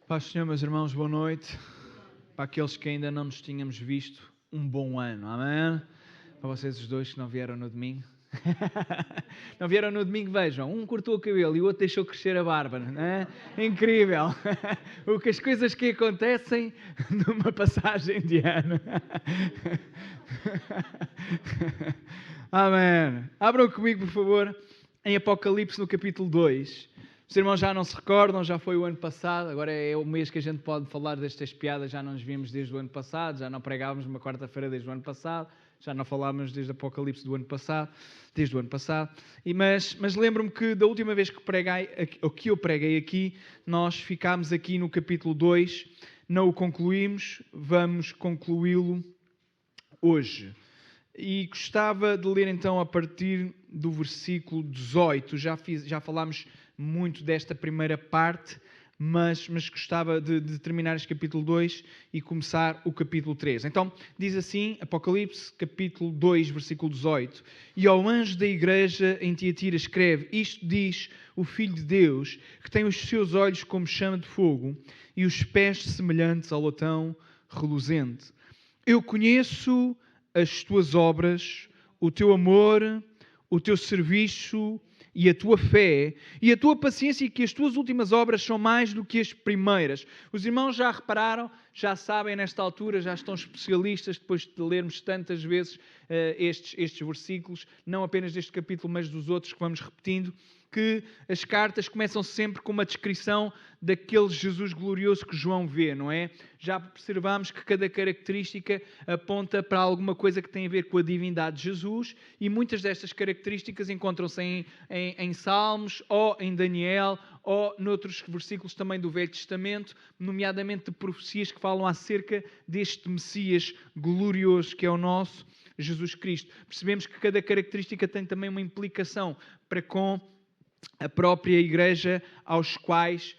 Paz do Senhor, meus irmãos, boa noite. Para aqueles que ainda não nos tínhamos visto, um bom ano, amém? Para vocês os dois que não vieram no domingo. Não vieram no domingo, vejam, um cortou o cabelo e o outro deixou crescer a barba, não é? Incrível! O que as coisas que acontecem numa passagem de ano. Amém. Abram comigo, por favor, em Apocalipse no capítulo 2. Os irmãos já não se recordam, já foi o ano passado, agora é o mês que a gente pode falar destas piadas, já não nos vimos desde o ano passado, já não pregávamos uma quarta-feira desde o ano passado, já não falávamos desde o Apocalipse do ano passado, desde o ano passado. Mas lembro-me que da última vez que eu preguei aqui, nós ficámos aqui no capítulo 2, não o concluímos, vamos concluí-lo hoje. E gostava de ler então a partir do versículo 18, já falámos muito desta primeira parte, mas gostava de terminar este capítulo 2 e começar o capítulo 3. Então, diz assim, Apocalipse, capítulo 2, versículo 18. E ao anjo da igreja em Tiatira escreve, isto diz o Filho de Deus, que tem os seus olhos como chama de fogo e os pés semelhantes ao latão reluzente. Eu conheço as tuas obras, o teu amor, o teu serviço e a tua fé e a tua paciência, e que as tuas últimas obras são mais do que as primeiras. Os irmãos já repararam, já sabem nesta altura, já estão especialistas depois de lermos tantas vezes estes versículos, não apenas deste capítulo, mas dos outros que vamos repetindo, que as cartas começam sempre com uma descrição daquele Jesus glorioso que João vê, não é? Já observamos que cada característica aponta para alguma coisa que tem a ver com a divindade de Jesus, e muitas destas características encontram-se em Salmos, ou em Daniel, ou noutros versículos também do Velho Testamento, nomeadamente de profecias que falam acerca deste Messias glorioso que é o nosso Jesus Cristo. Percebemos que cada característica tem também uma implicação para com a própria igreja aos quais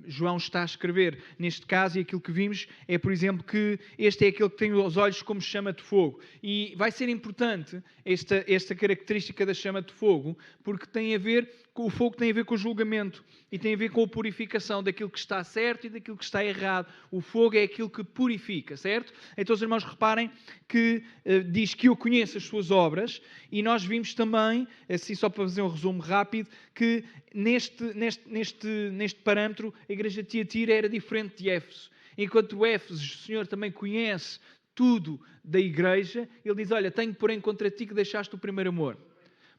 João está a escrever. Neste caso, e aquilo que vimos é, por exemplo, que este é aquele que tem os olhos como chama de fogo. E vai ser importante esta característica da chama de fogo, porque tem a ver com o fogo, tem a ver com o julgamento e tem a ver com a purificação daquilo que está certo e daquilo que está errado. O fogo é aquilo que purifica, certo? Então os irmãos reparem que diz que eu conheço as suas obras, e nós vimos também, assim só para fazer um resumo rápido, que neste parâmetro a igreja de Tiatira era diferente de Éfeso. Enquanto Éfeso, o Senhor também conhece tudo da igreja, ele diz, olha, tenho porém contra ti que deixaste o primeiro amor.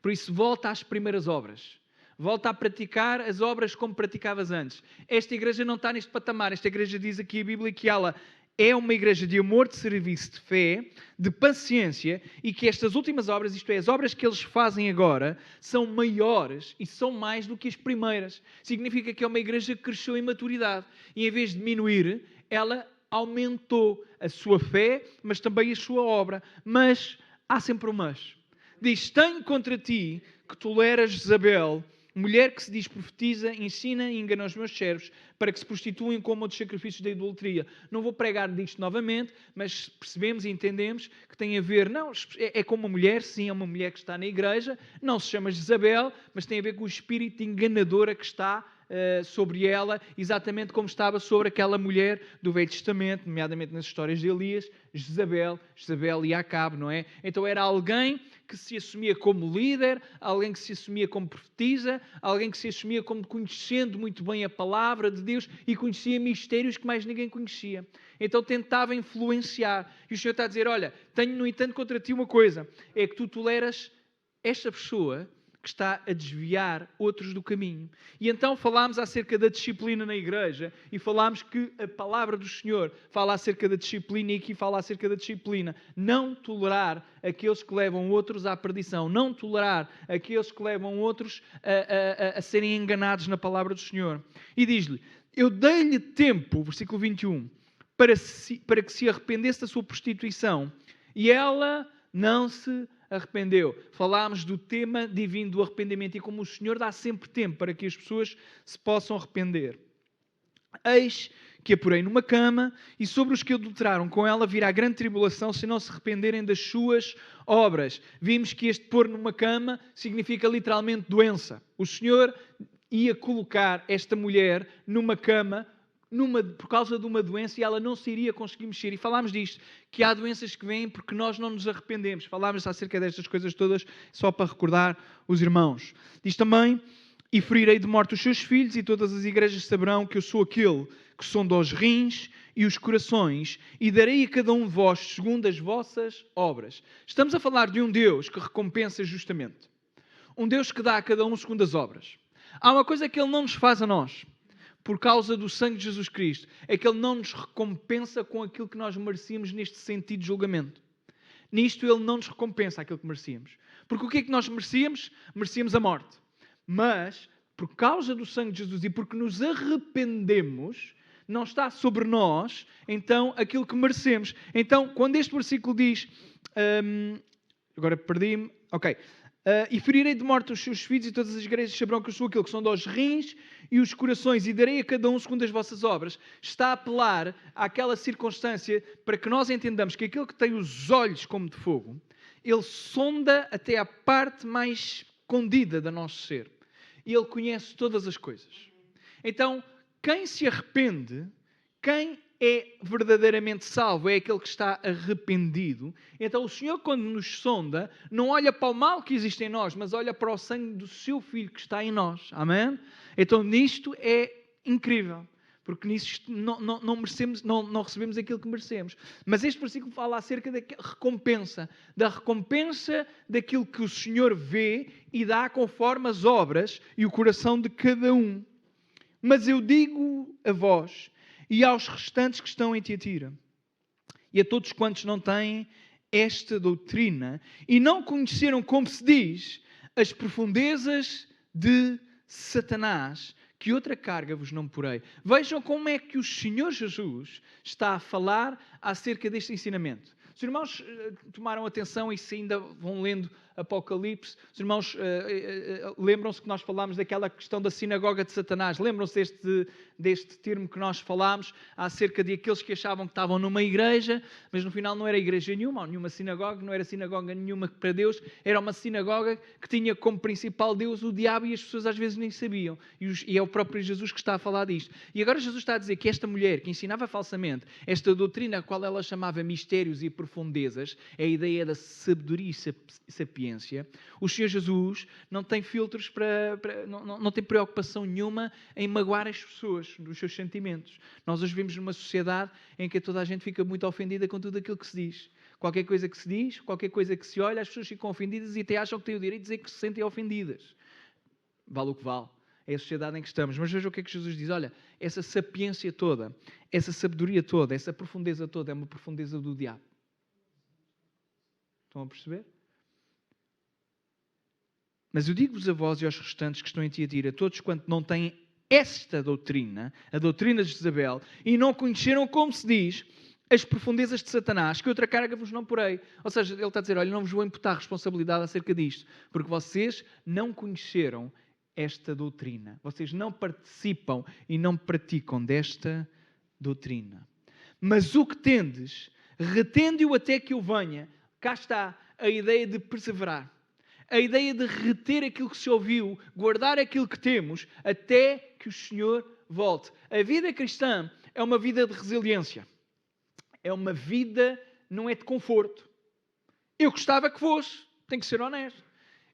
Por isso volta às primeiras obras. Volta a praticar as obras como praticavas antes. Esta igreja não está neste patamar. Esta igreja diz aqui a Bíblia que ela é uma igreja de amor, de serviço, de fé, de paciência, e que estas últimas obras, isto é, as obras que eles fazem agora, são maiores e são mais do que as primeiras. Significa que é uma igreja que cresceu em maturidade. E em vez de diminuir, ela aumentou a sua fé, mas também a sua obra. Mas há sempre um mas. Diz, tenho contra ti que toleras Jezabel, mulher que se diz profetiza, ensina e engana os meus servos para que se prostituem como outros sacrifícios da idolatria. Não vou pregar disto novamente, mas percebemos e entendemos que tem a ver, não, é como uma mulher, sim, é uma mulher que está na igreja, não se chama Jezabel, mas tem a ver com o espírito enganadora que está sobre ela, exatamente como estava sobre aquela mulher do Velho Testamento, nomeadamente nas histórias de Elias, Jezabel e Acabe, não é? Então era alguém que se assumia como líder, alguém que se assumia como profetisa, alguém que se assumia como conhecendo muito bem a palavra de Deus e conhecia mistérios que mais ninguém conhecia. Então tentava influenciar. E o Senhor está a dizer, olha, tenho no entanto contra ti uma coisa, é que tu toleras esta pessoa que está a desviar outros do caminho. E então falámos acerca da disciplina na igreja e falámos que a palavra do Senhor fala acerca da disciplina, e aqui fala acerca da disciplina. Não tolerar aqueles que levam outros à perdição. Não tolerar aqueles que levam outros a serem enganados na palavra do Senhor. E diz-lhe, eu dei-lhe tempo, versículo 21, para que se arrependesse da sua prostituição, e ela não se arrependeu. Falámos do tema divino do arrependimento e como o Senhor dá sempre tempo para que as pessoas se possam arrepender. Eis que a porei numa cama, e sobre os que adulteraram com ela virá grande tribulação se não se arrependerem das suas obras. Vimos que este pôr numa cama significa literalmente doença. O Senhor ia colocar esta mulher numa cama por causa de uma doença e ela não se iria conseguir mexer. E falámos disto, que há doenças que vêm porque nós não nos arrependemos. Falámos acerca destas coisas todas, só para recordar os irmãos. Diz também, e ferirei de morte os seus filhos, e todas as igrejas saberão que eu sou aquele que sonda os rins e os corações, e darei a cada um de vós segundo as vossas obras. Estamos a falar de um Deus que recompensa justamente. Um Deus que dá a cada um segundo as obras. Há uma coisa que Ele não nos faz a nós, por causa do sangue de Jesus Cristo, é que Ele não nos recompensa com aquilo que nós merecíamos neste sentido de julgamento. Nisto Ele não nos recompensa aquilo que merecíamos. Porque o que é que nós merecíamos? Merecíamos a morte. Mas, por causa do sangue de Jesus e porque nos arrependemos, não está sobre nós, então, aquilo que merecemos. Então, quando este versículo diz... agora perdi-me. Ok. E ferirei de morte os seus filhos e todas as igrejas saberão que eu sou aquele que sonda os rins e os corações e darei a cada um segundo as vossas obras. Está a apelar àquela circunstância para que nós entendamos que aquele que tem os olhos como de fogo, ele sonda até a parte mais escondida do nosso ser. E ele conhece todas as coisas. Então, quem se arrepende, quem é verdadeiramente salvo, é aquele que está arrependido. Então o Senhor, quando nos sonda, não olha para o mal que existe em nós, mas olha para o sangue do seu Filho que está em nós. Amém? Então nisto é incrível, porque nisto não recebemos aquilo que merecemos. Mas este versículo fala acerca da recompensa daquilo que o Senhor vê e dá conforme as obras e o coração de cada um. Mas eu digo a vós e aos restantes que estão em Tiatira, e a todos quantos não têm esta doutrina, e não conheceram, como se diz, as profundezas de Satanás, que outra carga vos não porei. Vejam como é que o Senhor Jesus está a falar acerca deste ensinamento. Os irmãos tomaram atenção e se ainda vão lendo Apocalipse, os irmãos lembram-se que nós falámos daquela questão da sinagoga de Satanás. Lembram-se deste termo que nós falámos acerca de aqueles que achavam que estavam numa igreja, mas no final não era igreja nenhuma, ou nenhuma sinagoga, não era sinagoga nenhuma para Deus, era uma sinagoga que tinha como principal Deus o diabo e as pessoas às vezes nem sabiam. E é o próprio Jesus que está a falar disto. E agora Jesus está a dizer que esta mulher que ensinava falsamente, esta doutrina a qual ela chamava mistérios e profundezas, é a ideia da sabedoria e sapiência. O Senhor Jesus não tem filtros não tem preocupação nenhuma em magoar as pessoas dos seus sentimentos. Nós hoje vivemos numa sociedade em que toda a gente fica muito ofendida com tudo aquilo que se diz. Qualquer coisa que se diz, qualquer coisa que se olha, as pessoas ficam ofendidas e até acham que têm o direito de dizer que se sentem ofendidas. Vale o que vale. É a sociedade em que estamos. Mas veja o que é que Jesus diz. Olha, essa sapiência toda, essa sabedoria toda, essa profundeza toda é uma profundeza do diabo. Estão a perceber? Mas eu digo-vos a vós e aos restantes que estão em Tiatira, todos quanto não têm esta doutrina, a doutrina de Jezabel, e não conheceram, como se diz, as profundezas de Satanás, que outra carga vos não porei. Ou seja, ele está a dizer, olha, não vos vou imputar responsabilidade acerca disto, porque vocês não conheceram esta doutrina. Vocês não participam e não praticam desta doutrina. Mas o que tendes, retende-o até que eu venha. Cá está a ideia de perseverar. A ideia de reter aquilo que se ouviu, guardar aquilo que temos, até que o Senhor volte. A vida cristã é uma vida de resiliência. É uma vida, não é de conforto. Eu gostava que fosse, tenho que ser honesto.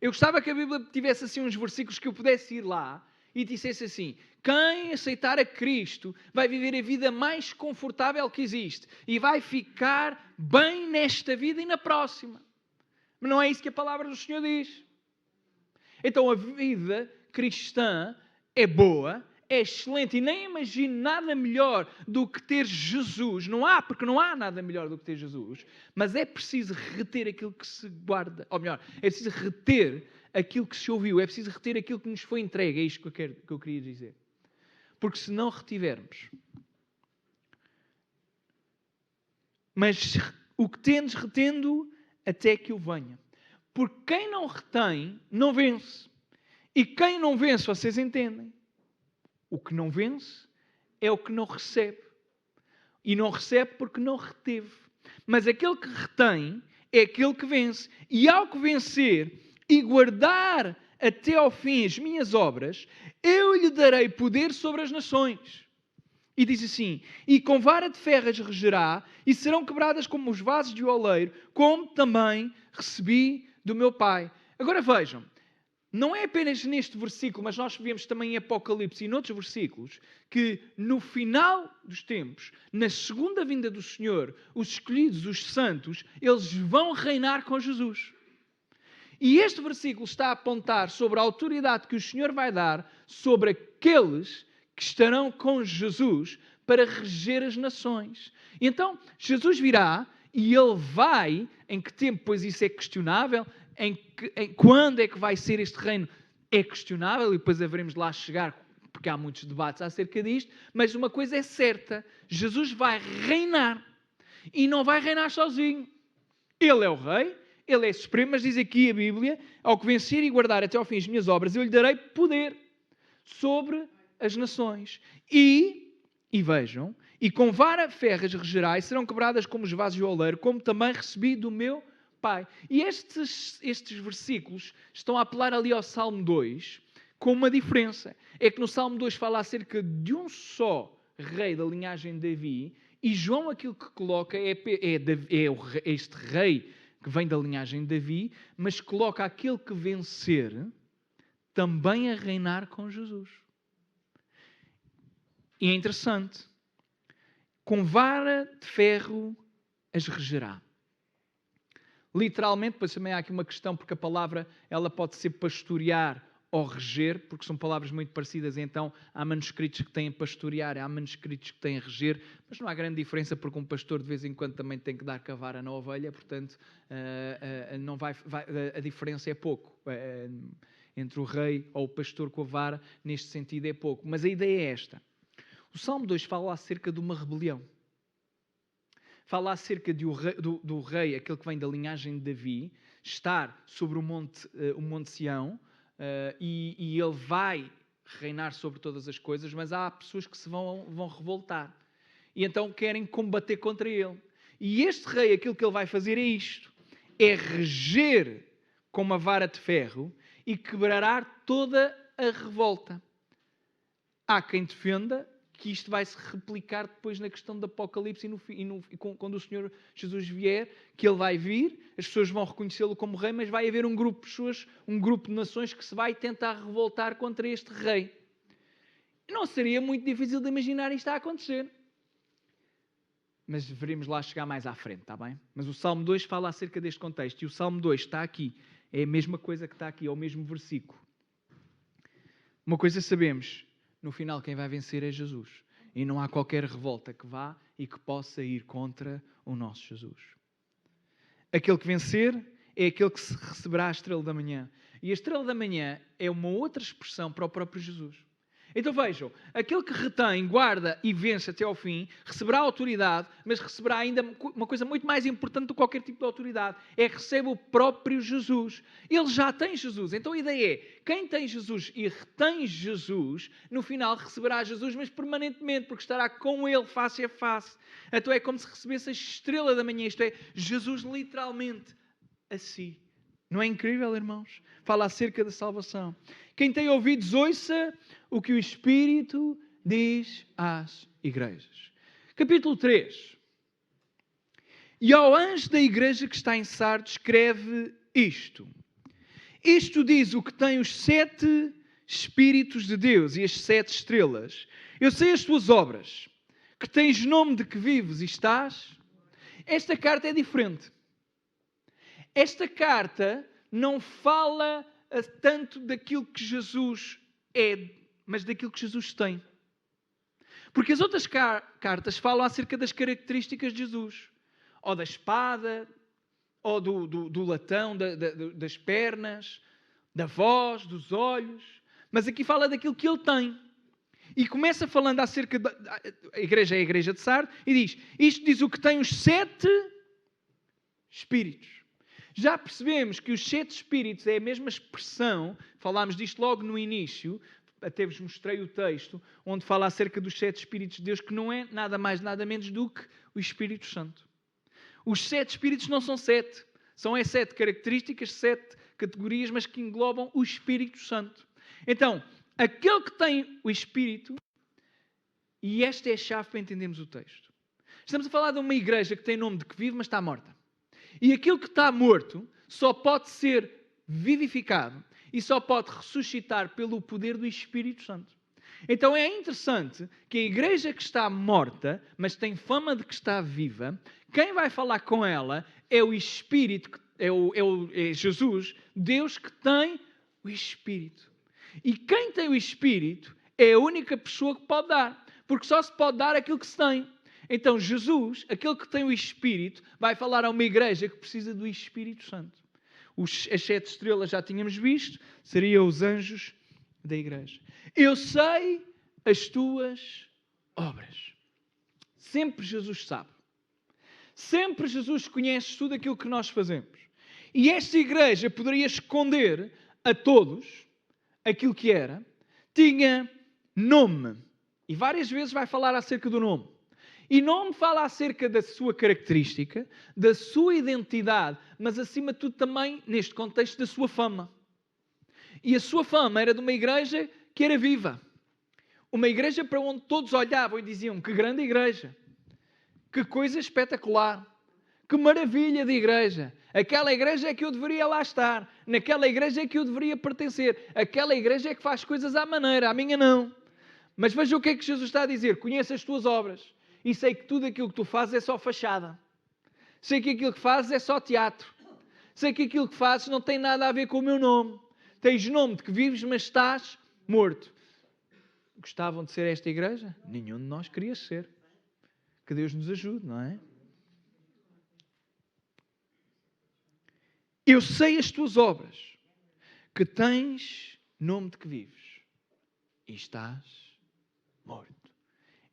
Eu gostava que a Bíblia tivesse assim uns versículos que eu pudesse ir lá e dissesse assim, quem aceitar a Cristo vai viver a vida mais confortável que existe e vai ficar bem nesta vida e na próxima. Mas não é isso que a palavra do Senhor diz. Então a vida cristã é boa, é excelente e nem imagino nada melhor do que ter Jesus. Porque não há nada melhor do que ter Jesus. Mas é preciso reter aquilo que se guarda. Ou melhor, é preciso reter aquilo que se ouviu. É preciso reter aquilo que nos foi entregue. É isto que eu queria dizer. Porque se não retivermos... Mas o que tendes, retendo até que eu venha. Porque quem não retém, não vence. E quem não vence, vocês entendem. O que não vence é o que não recebe. E não recebe porque não reteve. Mas aquele que retém é aquele que vence. E ao que vencer e guardar até ao fim as minhas obras, eu lhe darei poder sobre as nações. E diz assim: e com vara de ferro as regerá, e serão quebradas como os vasos de oleiro, como também recebi do meu Pai. Agora vejam, não é apenas neste versículo, mas nós vemos também em Apocalipse e noutros versículos, que no final dos tempos, na segunda vinda do Senhor, os escolhidos, os santos, eles vão reinar com Jesus. E este versículo está a apontar sobre a autoridade que o Senhor vai dar sobre aqueles que estarão com Jesus para reger as nações. E então, Jesus virá e Ele vai, em que tempo, pois isso é questionável, quando é que vai ser este reino, é questionável, e depois haveremos de lá chegar, porque há muitos debates acerca disto, mas uma coisa é certa, Jesus vai reinar, e não vai reinar sozinho. Ele é o rei, Ele é supremo, mas diz aqui a Bíblia, ao que vencer e guardar até ao fim as minhas obras, eu lhe darei poder sobre as nações. E vejam, e com vara ferras regerá, e serão quebradas como os vasos de oleiro, como também recebi do meu Pai. E estes versículos estão a apelar ali ao Salmo 2, com uma diferença. É que no Salmo 2 fala acerca de um só rei da linhagem de Davi, e João aquilo que coloca é este rei que vem da linhagem de Davi, mas coloca aquele que vencer também a reinar com Jesus. E é interessante. Com vara de ferro as regerá. Literalmente, depois também há aqui uma questão, porque a palavra ela pode ser pastorear ou reger, porque são palavras muito parecidas, então há manuscritos que têm pastorear, há manuscritos que têm reger, mas não há grande diferença, porque um pastor de vez em quando também tem que dar com a vara na ovelha, portanto não a diferença é pouco. Entre o rei ou o pastor com a vara, neste sentido é pouco. Mas a ideia é esta. O Salmo 2 fala acerca de uma rebelião. Fala acerca do rei, aquele que vem da linhagem de Davi, estar sobre o monte Sião, e ele vai reinar sobre todas as coisas, mas há pessoas que se vão revoltar. E então querem combater contra ele. E este rei, aquilo que ele vai fazer é isto. É reger com uma vara de ferro e quebrará toda a revolta. Há quem defenda que isto vai se replicar depois na questão do Apocalipse e quando o Senhor Jesus vier, que Ele vai vir, as pessoas vão reconhecê-lo como rei, mas vai haver um grupo de pessoas, um grupo de nações que se vai tentar revoltar contra este rei. Não seria muito difícil de imaginar isto a acontecer. Mas deveríamos lá chegar mais à frente, está bem? Mas o Salmo 2 fala acerca deste contexto, e o Salmo 2 está aqui, é a mesma coisa que está aqui, é o mesmo versículo. Uma coisa sabemos, no final quem vai vencer é Jesus. E não há qualquer revolta que vá e que possa ir contra o nosso Jesus. Aquele que vencer é aquele que receberá a estrela da manhã. E a estrela da manhã é uma outra expressão para o próprio Jesus. Então vejam, aquele que retém, guarda e vence até ao fim, receberá autoridade, mas receberá ainda uma coisa muito mais importante do que qualquer tipo de autoridade, é que recebe o próprio Jesus. Ele já tem Jesus, então a ideia é, quem tem Jesus e retém Jesus, no final receberá Jesus, mas permanentemente, porque estará com Ele face a face. Então é como se recebesse a estrela da manhã, isto é, Jesus literalmente a si. Não é incrível, irmãos? Fala acerca da salvação. Quem tem ouvidos, ouça o que o Espírito diz às igrejas. Capítulo 3. E ao anjo da igreja que está em Sardes, escreve isto. Isto diz o que tem os 7 Espíritos de Deus e as 7 estrelas. Eu sei as tuas obras, que tens nome de que vives e estás. Esta carta é diferente. Esta carta não fala tanto daquilo que Jesus é, mas daquilo que Jesus tem. Porque as outras cartas falam acerca das características de Jesus. Ou da espada, ou do latão, das pernas, da voz, dos olhos. Mas aqui fala daquilo que ele tem. E começa falando acerca da igreja, é a igreja de Sardes, e diz, isto diz o que tem os 7 Espíritos. Já percebemos que os 7 Espíritos é a mesma expressão, falámos disto logo no início, até vos mostrei o texto, onde fala acerca dos 7 Espíritos de Deus, que não é nada mais, nada menos do que o Espírito Santo. Os 7 Espíritos não são 7, são 7 características, 7 categorias, mas que englobam o Espírito Santo. Então, aquele que tem o Espírito E esta é a chave para entendermos o texto. Estamos a falar de uma igreja que tem nome de que vive, mas está morta. E aquilo que está morto só pode ser vivificado e só pode ressuscitar pelo poder do Espírito Santo. Então é interessante que a igreja que está morta, mas tem fama de que está viva, quem vai falar com ela é o Espírito, é Jesus, Deus que tem o Espírito. E quem tem o Espírito é a única pessoa que pode dar, porque só se pode dar aquilo que se tem. Então Jesus, aquele que tem o Espírito, vai falar a uma igreja que precisa do Espírito Santo. As 7 estrelas já tínhamos visto, seriam os anjos da igreja. Eu sei as tuas obras. Sempre Jesus sabe. Sempre Jesus conhece tudo aquilo que nós fazemos. E esta igreja poderia esconder a todos aquilo que era. Tinha nome. E várias vezes vai falar acerca do nome. E nome fala acerca da sua característica, da sua identidade, mas acima de tudo também, neste contexto, da sua fama. E a sua fama era de uma igreja que era viva. Uma igreja para onde todos olhavam e diziam, que grande igreja, que coisa espetacular, que maravilha de igreja. Aquela igreja é que eu deveria lá estar, naquela igreja é que eu deveria pertencer, aquela igreja é que faz coisas à maneira, a minha não. Mas veja o que é que Jesus está a dizer, conheço as tuas obras. E sei que tudo aquilo que tu fazes é só fachada. Sei que aquilo que fazes é só teatro. Sei que aquilo que fazes não tem nada a ver com o meu nome. Tens nome de que vives, mas estás morto. Gostavam de ser esta igreja? Nenhum de nós queria ser. Que Deus nos ajude, não é? Eu sei as tuas obras, que tens nome de que vives e estás morto.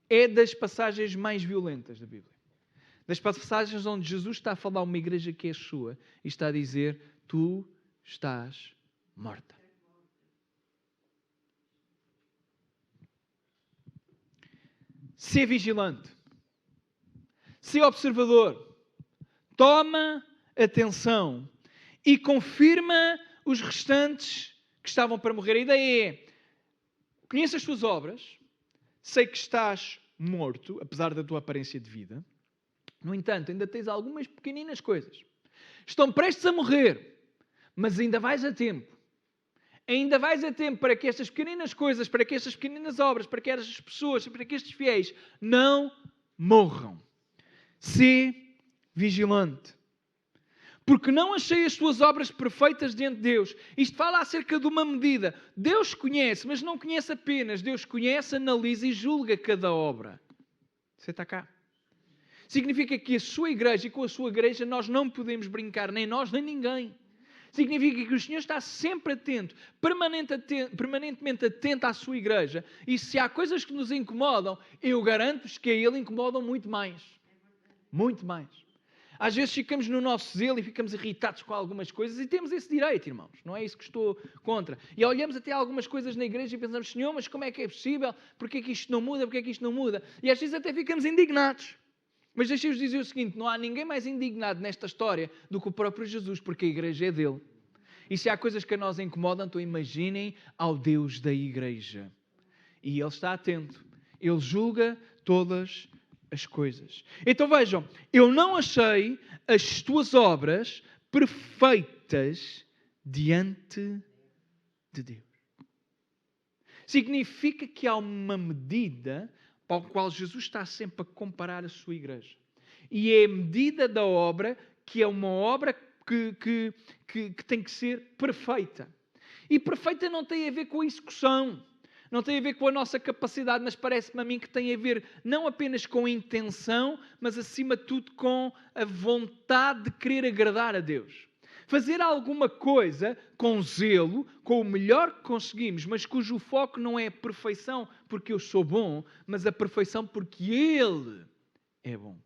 É das passagens mais violentas da Bíblia. Das passagens onde Jesus está a falar a uma igreja que é sua e está a dizer, tu estás morta. Sê vigilante. Sê observador. Toma atenção e confirma os restantes que estavam para morrer. A ideia é, conheço as tuas obras, sei que estás morto, apesar da tua aparência de vida. No entanto, ainda tens algumas pequeninas coisas. Estão prestes a morrer, mas ainda vais a tempo. Ainda vais a tempo para que estas pequeninas coisas, para que estas pequeninas obras, para que estas pessoas, para que estes fiéis não morram. Sê vigilante. Porque não achei as tuas obras perfeitas diante de Deus. Isto fala acerca de uma medida. Deus conhece, mas não conhece apenas. Deus conhece, analisa e julga cada obra. Você está cá? Significa que a sua igreja e com a sua igreja nós não podemos brincar, nem nós, nem ninguém. Significa que o Senhor está sempre atento, permanentemente atento à sua igreja. E se há coisas que nos incomodam, eu garanto-vos que a Ele incomodam muito mais. Muito mais. Às vezes ficamos no nosso zelo e ficamos irritados com algumas coisas e temos esse direito, irmãos. Não é isso que estou contra. E olhamos até algumas coisas na igreja e pensamos, Senhor, mas como é que é possível? Porquê é que isto não muda? Porquê é que isto não muda? E às vezes até ficamos indignados. Mas deixem-vos dizer o seguinte, não há ninguém mais indignado nesta história do que o próprio Jesus, porque a igreja é dele. E se há coisas que a nós incomodam, então imaginem ao Deus da igreja. E Ele está atento. Ele julga todas as coisas. Então vejam, eu não achei as tuas obras perfeitas diante de Deus. Significa que há uma medida para a qual Jesus está sempre a comparar a sua igreja. E é a medida da obra que é uma obra que tem que ser perfeita. E perfeita não tem a ver com a execução. Não tem a ver com a nossa capacidade, mas parece-me a mim que tem a ver não apenas com a intenção, mas acima de tudo com a vontade de querer agradar a Deus. Fazer alguma coisa com zelo, com o melhor que conseguimos, mas cujo foco não é a perfeição porque eu sou bom, mas a perfeição porque Ele é bom.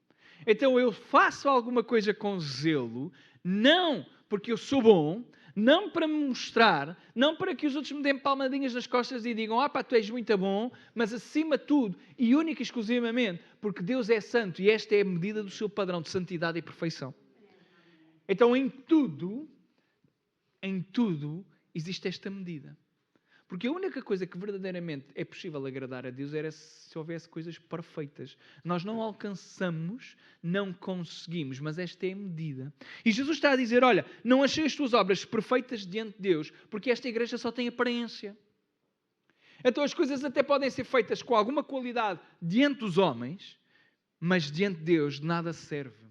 Então eu faço alguma coisa com zelo, não porque eu sou bom, não para me mostrar, não para que os outros me deem palmadinhas nas costas e digam, pá, tu és muito bom, mas acima de tudo, e única e exclusivamente, porque Deus é santo e esta é a medida do seu padrão de santidade e perfeição. Então em tudo existe esta medida. Porque a única coisa que verdadeiramente é possível agradar a Deus era se houvesse coisas perfeitas. Nós não alcançamos, não conseguimos, mas esta é a medida. E Jesus está a dizer, olha, não achei as tuas obras perfeitas diante de Deus, porque esta igreja só tem aparência. Então as coisas até podem ser feitas com alguma qualidade diante dos homens, mas diante de Deus de nada serve.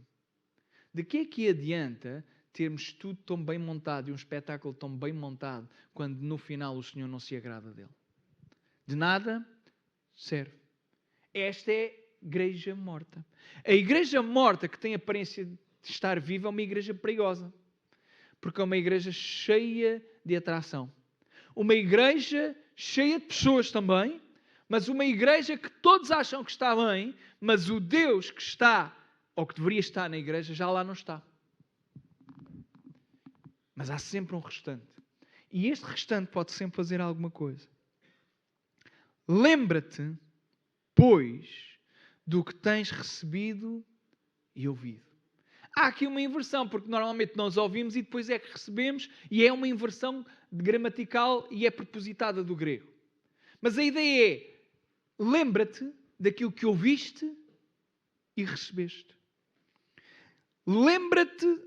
De que é que adianta termos tudo tão bem montado e um espetáculo tão bem montado quando no final o Senhor não se agrada dele? De nada serve. Esta é a igreja morta. A igreja morta que tem a aparência de estar viva é uma igreja perigosa. Porque é uma igreja cheia de atração. Uma igreja cheia de pessoas também, mas uma igreja que todos acham que está bem, mas o Deus que está, ou que deveria estar na igreja, já lá não está. Mas há sempre um restante. E este restante pode sempre fazer alguma coisa. Lembra-te, pois, do que tens recebido e ouvido. Há aqui uma inversão, porque normalmente nós ouvimos e depois é que recebemos, e é uma inversão gramatical e é propositada do grego. Mas a ideia é, lembra-te daquilo que ouviste e recebeste. Lembra-te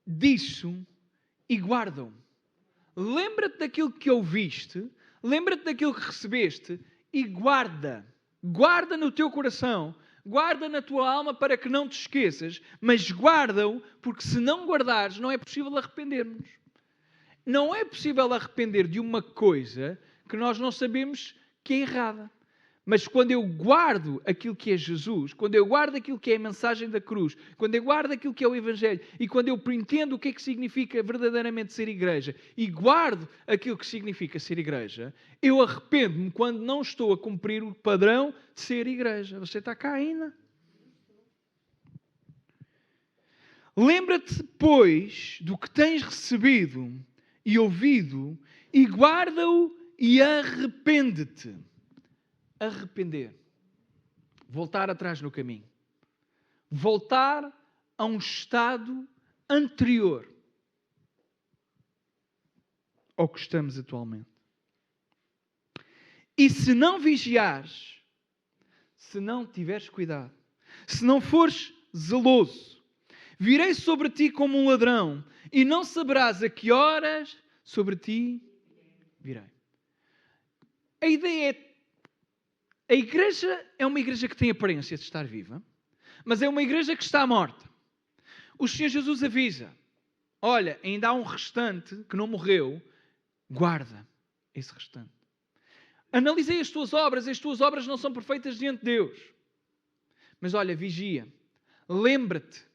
disso e guarda-o. Lembra-te daquilo que ouviste, lembra-te daquilo que recebeste e guarda. Guarda no teu coração, guarda na tua alma para que não te esqueças, mas guarda-o, porque se não guardares, não é possível arrepender-nos. Não é possível arrepender de uma coisa que nós não sabemos que é errada. Mas quando eu guardo aquilo que é Jesus, quando eu guardo aquilo que é a mensagem da cruz, quando eu guardo aquilo que é o Evangelho e quando eu entendo o que é que significa verdadeiramente ser igreja e guardo aquilo que significa ser igreja, eu arrependo-me quando não estou a cumprir o padrão de ser igreja. Você está cá ainda? Lembra-te, pois, do que tens recebido e ouvido e guarda-o e arrepende-te. Arrepender. Voltar atrás no caminho. Voltar a um estado anterior ao que estamos atualmente. E se não vigiares, se não tiveres cuidado, se não fores zeloso, virei sobre ti como um ladrão e não saberás a que horas sobre ti virei. A ideia é, a igreja é uma igreja que tem aparência de estar viva, mas é uma igreja que está morta. O Senhor Jesus avisa, olha, ainda há um restante que não morreu, guarda esse restante. Analisei as tuas obras não são perfeitas diante de Deus. Mas olha, vigia, lembra-te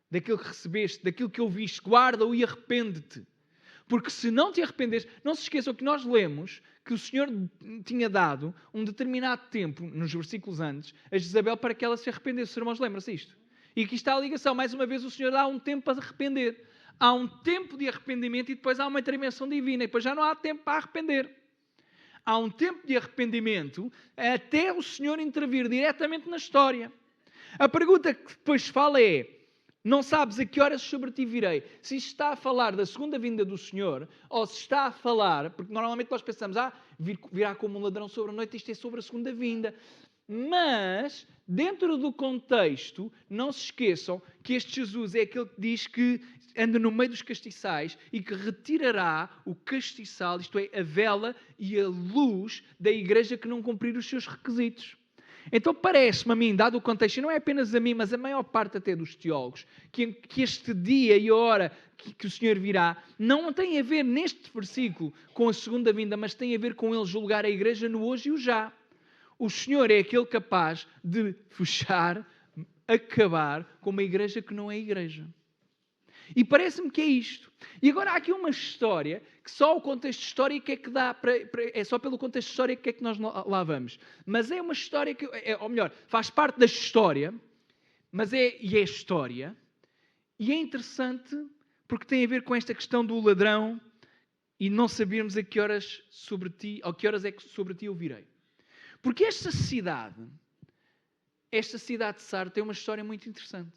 daquilo que recebeste, daquilo que ouviste, guarda-o e arrepende-te. Porque se não te arrependeres, não se esqueçam que nós lemos que o Senhor tinha dado um determinado tempo, nos versículos antes, a Jezabel para que ela se arrependesse. Os irmãos lembram-se disto? E aqui está a ligação. Mais uma vez o Senhor dá um tempo para arrepender. Há um tempo de arrependimento e depois há uma intervenção divina. E depois já não há tempo para arrepender. Há um tempo de arrependimento até o Senhor intervir diretamente na história. A pergunta que depois fala é, não sabes a que horas sobre ti virei. Se isto está a falar da segunda vinda do Senhor, ou se está a falar, porque normalmente nós pensamos, virá como um ladrão sobre a noite, isto é sobre a segunda vinda. Mas, dentro do contexto, não se esqueçam que este Jesus é aquele que diz que anda no meio dos castiçais e que retirará o castiçal, isto é, a vela e a luz da igreja que não cumprir os seus requisitos. Então parece-me a mim, dado o contexto, e não é apenas a mim, mas a maior parte até dos teólogos, que este dia e a hora que o Senhor virá, não tem a ver neste versículo com a segunda vinda, mas tem a ver com ele julgar a igreja no hoje e o já. O Senhor é aquele capaz de fechar, acabar com uma igreja que não é igreja. E parece-me que é isto. E agora há aqui uma história que só o contexto histórico é que dá é só pelo contexto histórico que é que nós lá vamos. Mas é uma história que, ou melhor, faz parte da história, mas é história. E é interessante porque tem a ver com esta questão do ladrão e não sabermos a que horas sobre ti, ou que horas é que sobre ti eu virei. Porque esta cidade de Sardes tem uma história muito interessante.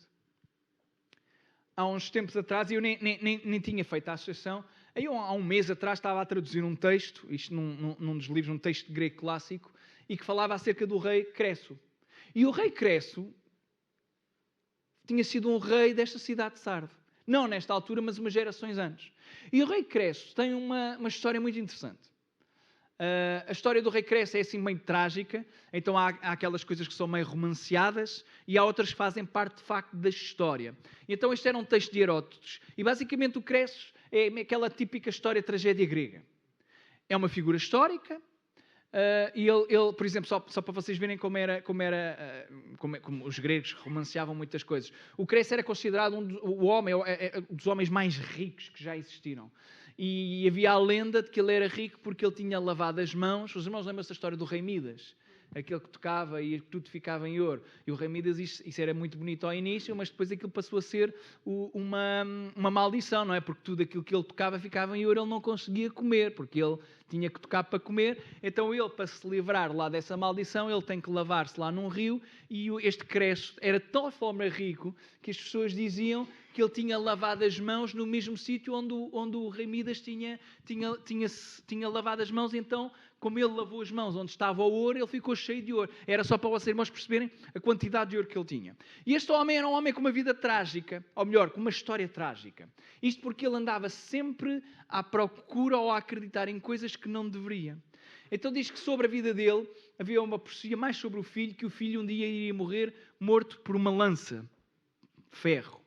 Há uns tempos atrás, e eu nem tinha feito a associação, Aí há um mês atrás estava a traduzir um texto, isto num dos livros, um texto grego clássico, e que falava acerca do rei Cresso. E o rei Cresso tinha sido um rei desta cidade de Sardo. Não nesta altura, mas umas gerações antes. E o rei Cresso tem uma história muito interessante. A história do rei Cresso é assim meio trágica, então há aquelas coisas que são meio romanceadas e há outras que fazem parte de facto da história. Então este era um texto de Heródoto e basicamente o Cresso é aquela típica história tragédia grega. É uma figura histórica e ele, por exemplo, só para vocês verem como os gregos romanceavam muitas coisas. O Cresso era considerado um dos homens mais ricos que já existiram. E havia a lenda de que ele era rico porque ele tinha lavado as mãos. Os irmãos lembram-se da história do rei Midas? Aquele que tocava e tudo ficava em ouro. E o rei Midas, isso era muito bonito ao início, mas depois aquilo passou a ser uma maldição, não é? Porque tudo aquilo que ele tocava ficava em ouro, ele não conseguia comer, porque ele tinha que tocar para comer. Então ele, para se livrar lá dessa maldição, ele tem que lavar-se lá num rio, e este Cresso era de tal forma rico que as pessoas diziam que ele tinha lavado as mãos no mesmo sítio onde o rei Midas tinha lavado as mãos. Então, como ele lavou as mãos onde estava o ouro, ele ficou cheio de ouro. Era só para vocês irmãos perceberem a quantidade de ouro que ele tinha. E este homem era um homem com uma vida trágica, ou melhor, com uma história trágica. Isto porque ele andava sempre à procura ou a acreditar em coisas que não deveria. Então diz que sobre a vida dele havia uma profecia mais sobre o filho, que o filho um dia iria morrer morto por uma lança de ferro.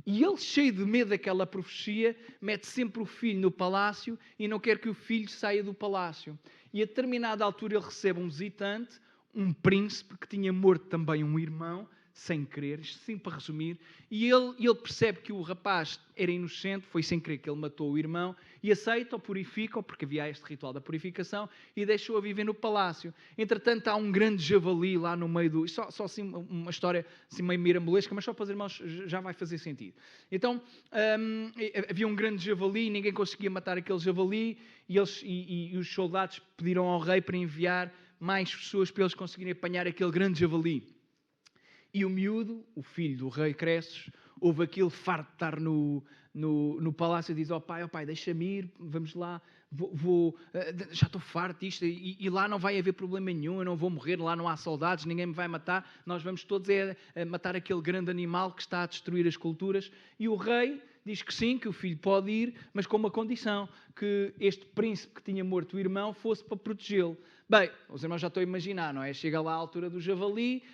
E ele, cheio de medo daquela profecia, mete sempre o filho no palácio e não quer que o filho saia do palácio. E a determinada altura ele recebe um visitante, um príncipe que tinha morto também um irmão, sem querer, isto sim para resumir, e ele percebe que o rapaz era inocente, foi sem querer que ele matou o irmão, e aceita-o, purifica-o, porque havia este ritual da purificação, e deixou-o viver no palácio. Entretanto, há um grande javali lá no meio do... Só assim, uma história assim meio mirambolesca, mas só para os irmãos já vai fazer sentido. Então, havia um grande javali, ninguém conseguia matar aquele javali, e os soldados pediram ao rei para enviar mais pessoas para eles conseguirem apanhar aquele grande javali. E o miúdo, o filho do rei Cresso, ouve aquilo, farto de estar no palácio, e diz ao pai, deixa-me ir, vamos lá, já estou farto disto, e lá não vai haver problema nenhum, eu não vou morrer, lá não há soldados, ninguém me vai matar, nós vamos todos matar aquele grande animal que está a destruir as culturas. E o rei diz que sim, que o filho pode ir, mas com uma condição, que este príncipe que tinha morto o irmão fosse para protegê-lo. Bem, os irmãos já estão a imaginar, não é? Chega lá à altura do javali,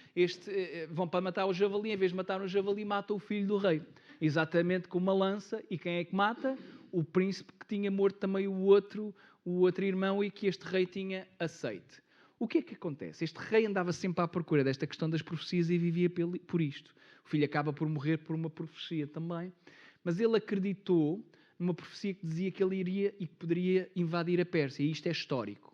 vão para matar o javali, em vez de matar o javali, mata o filho do rei. Exatamente com uma lança, e quem é que mata? O príncipe que tinha morto também o outro irmão e que este rei tinha aceite. O que é que acontece? Este rei andava sempre à procura desta questão das profecias e vivia por isto. O filho acaba por morrer por uma profecia também, mas ele acreditou numa profecia que dizia que ele iria e que poderia invadir a Pérsia, e isto é histórico.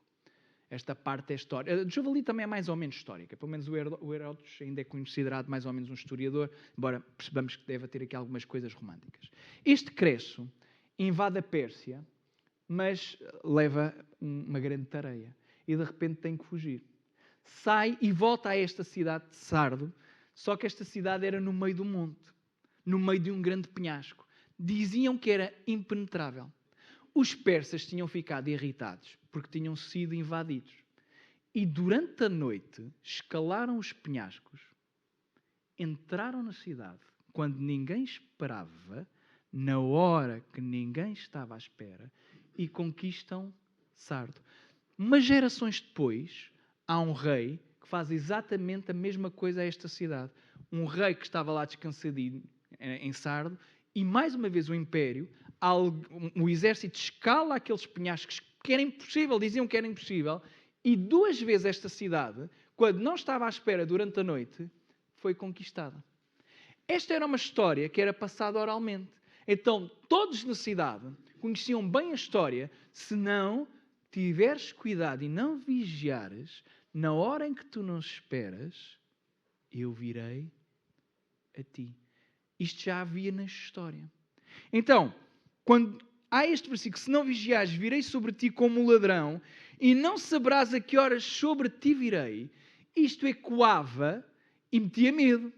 Esta parte é histórica. A do javali também é mais ou menos histórica. Pelo menos o Heródoto ainda é considerado mais ou menos um historiador, embora percebamos que deve ter aqui algumas coisas românticas. Este Cresso invade a Pérsia, mas leva uma grande tareia. E de repente tem que fugir. Sai e volta a esta cidade de Sardo, só que esta cidade era no meio do monte, no meio de um grande penhasco. Diziam que era impenetrável. Os persas tinham ficado irritados porque tinham sido invadidos. E durante a noite escalaram os penhascos, entraram na cidade quando ninguém esperava, na hora que ninguém estava à espera, e conquistam Sardo. Umas gerações depois, há um rei que faz exatamente a mesma coisa a esta cidade. Um rei que estava lá descansadinho em Sardo, e mais uma vez o império, o exército escala aqueles penhascos que era impossível, diziam que era impossível, e 2 vezes esta cidade, quando não estava à espera durante a noite, foi conquistada. Esta era uma história que era passada oralmente. Então, todos na cidade conheciam bem a história. Se não tiveres cuidado e não vigiares, na hora em que tu não esperas, eu virei a ti. Isto já havia na história. Então, quando há este versículo, se não vigiares, virei sobre ti como um ladrão, e não saberás a que horas sobre ti virei, isto ecoava e metia medo.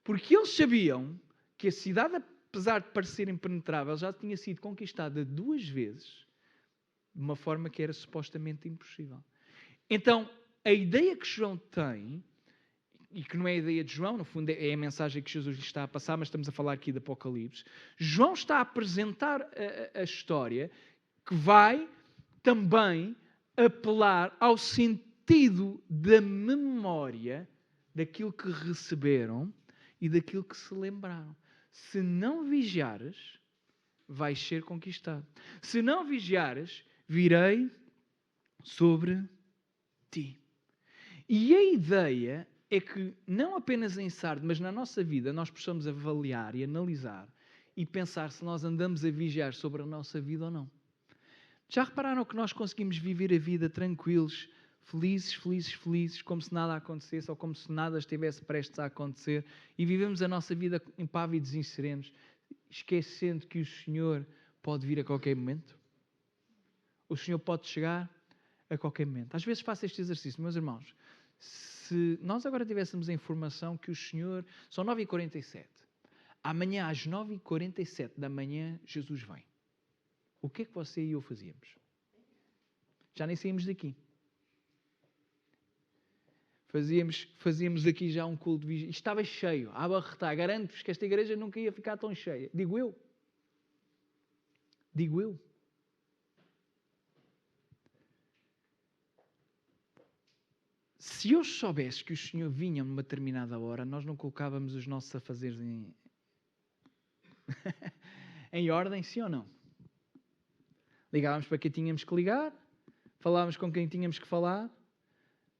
Porque eles sabiam que a cidade apesar de parecer impenetrável, já tinha sido conquistada 2 vezes de uma forma que era supostamente impossível. Então, a ideia que João tem, e que não é a ideia de João, no fundo é a mensagem que Jesus lhe está a passar, mas estamos a falar aqui de Apocalipse. João está a apresentar a história que vai também apelar ao sentido da memória daquilo que receberam e daquilo que se lembraram. Se não vigiares, vais ser conquistado. Se não vigiares, virei sobre ti. E a ideia é que não apenas em Sardes, mas na nossa vida, nós possamos avaliar e analisar e pensar se nós andamos a vigiar sobre a nossa vida ou não. Já repararam que nós conseguimos viver a vida tranquilos, felizes, como se nada acontecesse ou como se nada estivesse prestes a acontecer e vivemos a nossa vida impávidos e serenos, esquecendo que o Senhor pode vir a qualquer momento? O Senhor pode chegar a qualquer momento. Às vezes faço este exercício, meus irmãos. Se nós agora tivéssemos a informação que o Senhor... São 9h47. Amanhã às 9h47 da manhã Jesus vem. O que é que você e eu fazíamos? Já nem saímos daqui. Fazíamos aqui já um culto de vigília. Estava cheio, a abarrotar. Garanto-vos que esta igreja nunca ia ficar tão cheia. Digo eu. Se eu soubesse que o Senhor vinha numa determinada hora, nós não colocávamos os nossos afazeres em ordem, sim ou não? Ligávamos para quem tínhamos que ligar, falávamos com quem tínhamos que falar,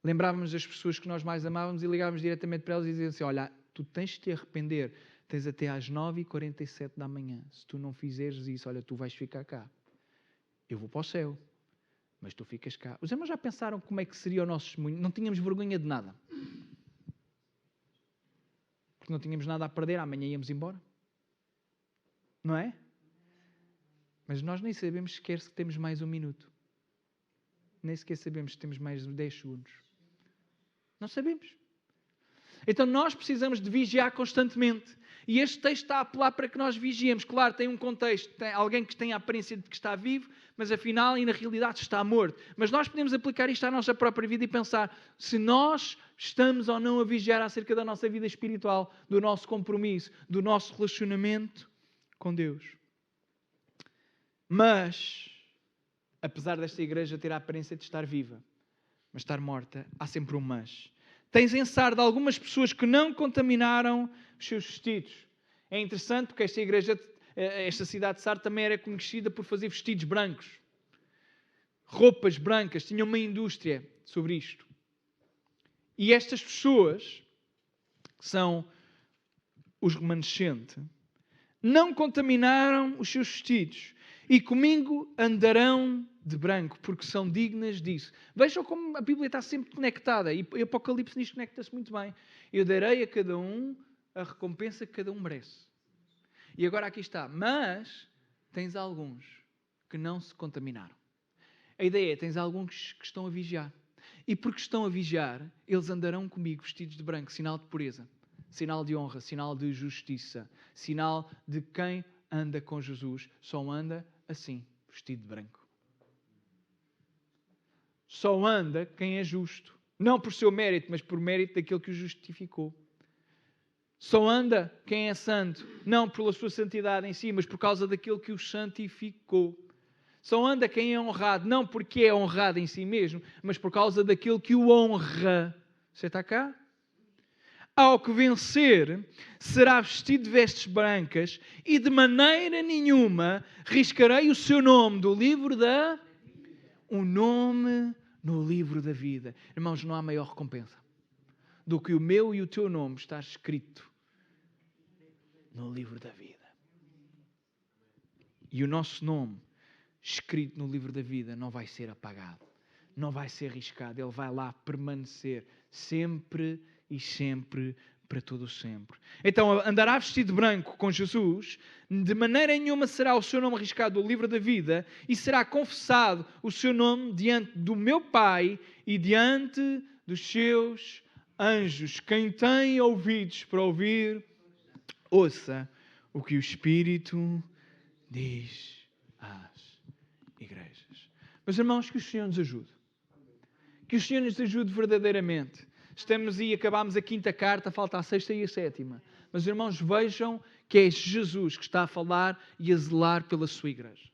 lembrávamos das pessoas que nós mais amávamos e ligávamos diretamente para elas e dizíamos assim, olha, tu tens de te arrepender, tens até às 9h47 da manhã. Se tu não fizeres isso, olha, tu vais ficar cá. Eu vou para o céu, mas tu ficas cá. Os irmãos já pensaram como é que seria o nosso testemunho? Não tínhamos vergonha de nada. Porque não tínhamos nada a perder, amanhã íamos embora. Não é? Mas nós nem sabemos sequer se temos mais 1 minuto. Nem sequer sabemos se temos mais 10 segundos. Não sabemos. Então nós precisamos de vigiar constantemente. E este texto está a apelar para que nós vigiemos. Claro, tem um contexto, tem alguém que tem a aparência de que está vivo, mas afinal e na realidade está morto. Mas nós podemos aplicar isto à nossa própria vida e pensar se nós estamos ou não a vigiar acerca da nossa vida espiritual, do nosso compromisso, do nosso relacionamento com Deus. Mas, apesar desta igreja ter a aparência de estar viva, mas estar morta, há sempre um mas. Tens em Sardes algumas pessoas que não contaminaram os seus vestidos. É interessante porque esta cidade de Sardes também era conhecida por fazer vestidos brancos. Roupas brancas, tinha uma indústria sobre isto. E estas pessoas, que são os remanescentes, não contaminaram os seus vestidos e comigo andarão de branco, porque são dignas disso. Vejam como a Bíblia está sempre conectada e o Apocalipse nisto conecta-se muito bem. Eu darei a cada um a recompensa que cada um merece. E agora aqui está. Mas tens alguns que não se contaminaram. A ideia é, tens alguns que estão a vigiar. E porque estão a vigiar, eles andarão comigo vestidos de branco, sinal de pureza, sinal de honra, sinal de justiça, sinal de quem anda com Jesus, só anda assim, vestido de branco. Só anda quem é justo. Não por seu mérito, mas por mérito daquele que o justificou. Só anda quem é santo, não pela sua santidade em si, mas por causa daquele que o santificou. Só anda quem é honrado, não porque é honrado em si mesmo, mas por causa daquele que o honra. Você está cá? Ao que vencer, será vestido de vestes brancas e de maneira nenhuma riscarei o seu nome do livro da... O nome no livro da vida. Irmãos, não há maior recompensa do que o meu e o teu nome estar escrito no livro da vida. E o nosso nome escrito no livro da vida não vai ser apagado, não vai ser riscado, ele vai lá permanecer sempre e sempre, para todo o sempre. Então andará vestido de branco com Jesus, de maneira nenhuma será o seu nome arriscado no livro da vida e será confessado o seu nome diante do meu Pai e diante dos seus anjos. Quem tem ouvidos para ouvir, ouça o que o Espírito diz às igrejas. Meus irmãos, que o Senhor nos ajude. Que o Senhor nos ajude verdadeiramente. Estamos aí, acabámos a 5ª carta, falta a 6ª e a 7ª. Mas, irmãos, vejam que é Jesus que está a falar e a zelar pela sua igreja.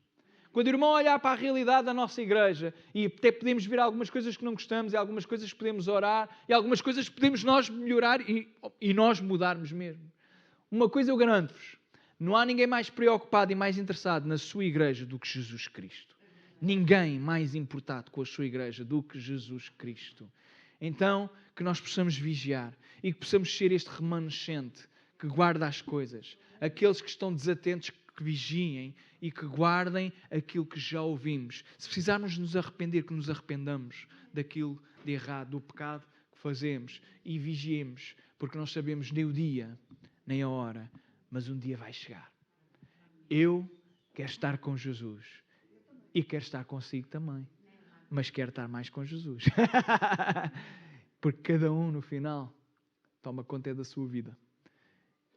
Quando o irmão olhar para a realidade da nossa igreja, e até podemos ver algumas coisas que não gostamos, e algumas coisas que podemos orar, e algumas coisas que podemos nós melhorar e nós mudarmos mesmo. Uma coisa eu garanto-vos, não há ninguém mais preocupado e mais interessado na sua igreja do que Jesus Cristo. Ninguém mais importado com a sua igreja do que Jesus Cristo. Então, que nós possamos vigiar e que possamos ser este remanescente que guarda as coisas. Aqueles que estão desatentos, que vigiem e que guardem aquilo que já ouvimos. Se precisarmos nos arrepender, que nos arrependamos daquilo de errado, do pecado que fazemos e vigiemos, porque não sabemos nem o dia, nem a hora, mas um dia vai chegar. Eu quero estar com Jesus e quero estar consigo também, mas quero estar mais com Jesus. Porque cada um no final toma conta da sua vida.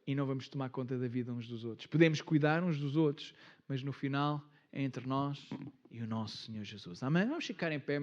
E não vamos tomar conta da vida uns dos outros. Podemos cuidar uns dos outros, mas no final é entre nós e o nosso Senhor Jesus. Amém? Vamos ficar em pé.